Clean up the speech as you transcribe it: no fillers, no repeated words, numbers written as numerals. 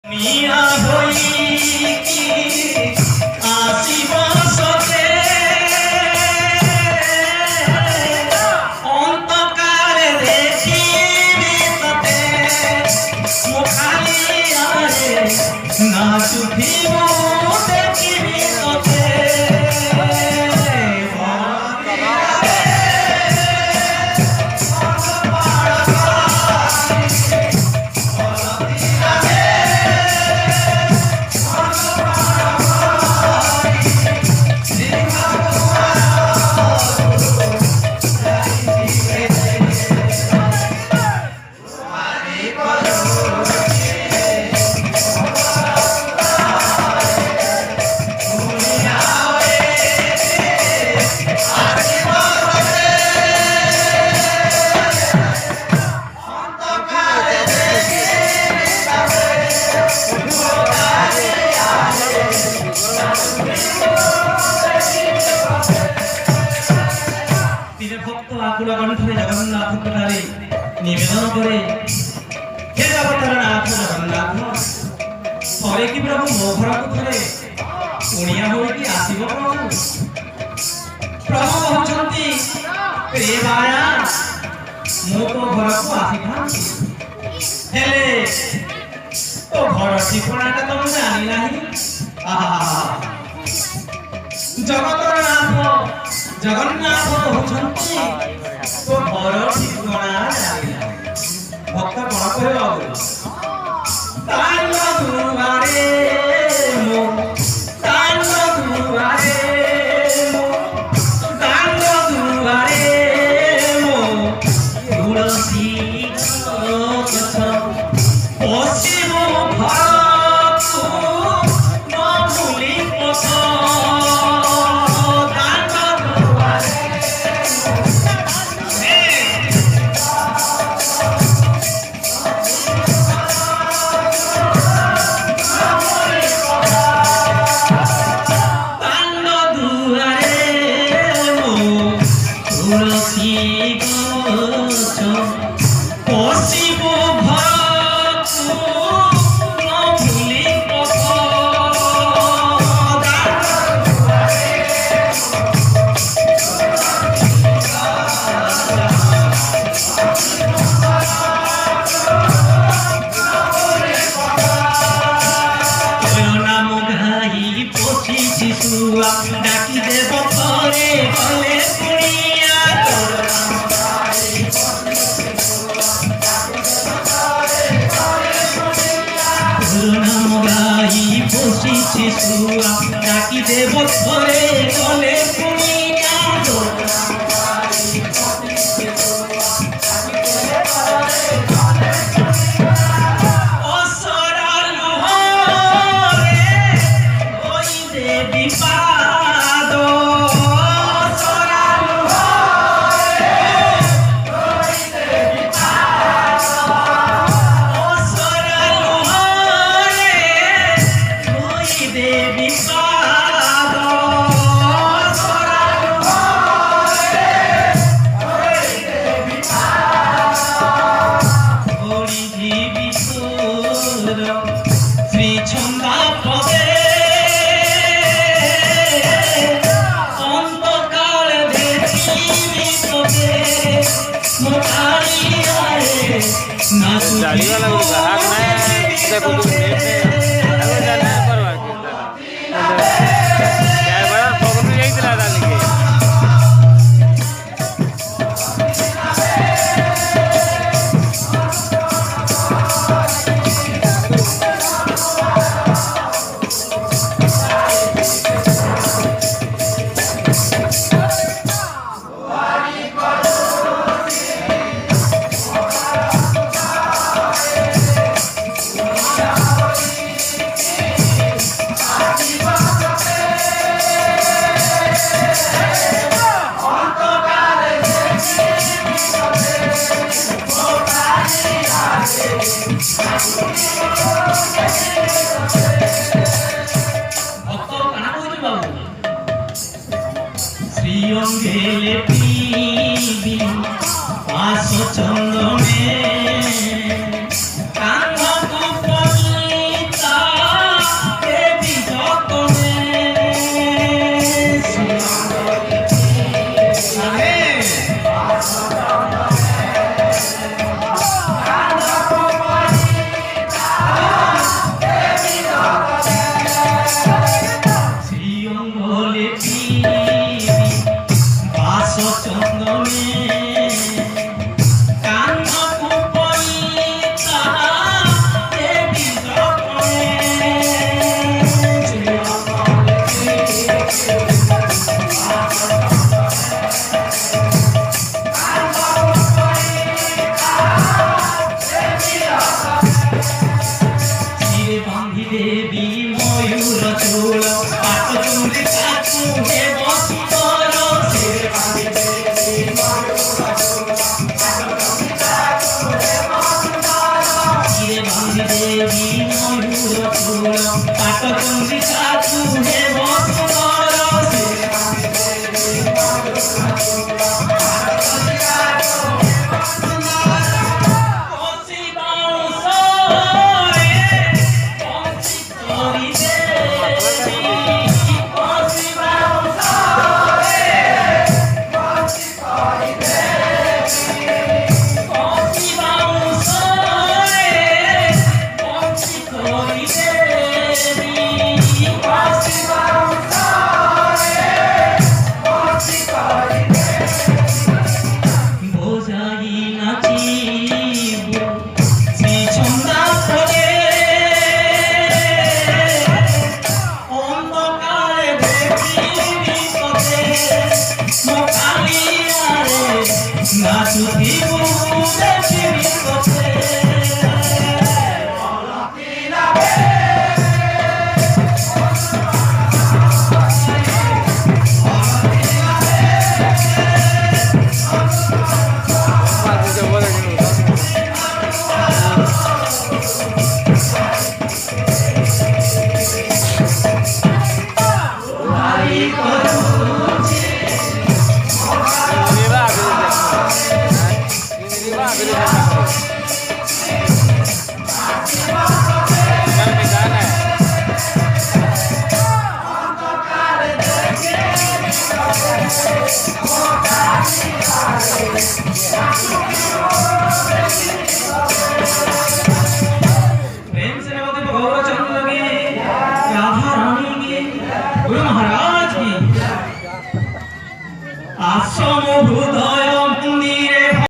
মিয়া হই কি আসিব সতে অন্তকারে দেখিবি ততে মুখালি আরে না চুথিব দেখিবি ততে निवेदन करे हे अवतारनाथ जगन्नाथ थरे कि प्रभु मो घर को थरे पुणिया होई कि आसीब प्रभु प्रभु कहउछंती रे माया मो तो घर को आसी थांती हेले तो घर ठिकानाटा तो मैं जानी नाही जगन्नाथ कहउछंती तो घर ठिकाना भक्त कौन कहवा तांग दुआरे मो तांग दुआरे मो तांग दुआरे मो तुलसी गछ पश्चिम भारत न भूली पथ डाकी देव थरे कले पुनिया नाम गाई पोषी शिशुआ डाकी देव थरे कले पुनिया गाड़ी वाला ग्राहक में से बुजुर्ग में अगर जाना परवा के क्या बड़ा प्रॉब्लम यही चला था लेके श्रीअंगेले पीबी पास चंदने कांधको पलित দেবী ময়ূর চূল পাট চন্দ্রিকাকু হেব সুন্দর শিরে বাঁধি দেবী ময়ূর চূল শিরে বাঁধি দেবী ময়ূর চূল পাট চন্দ্রিকাকু হেব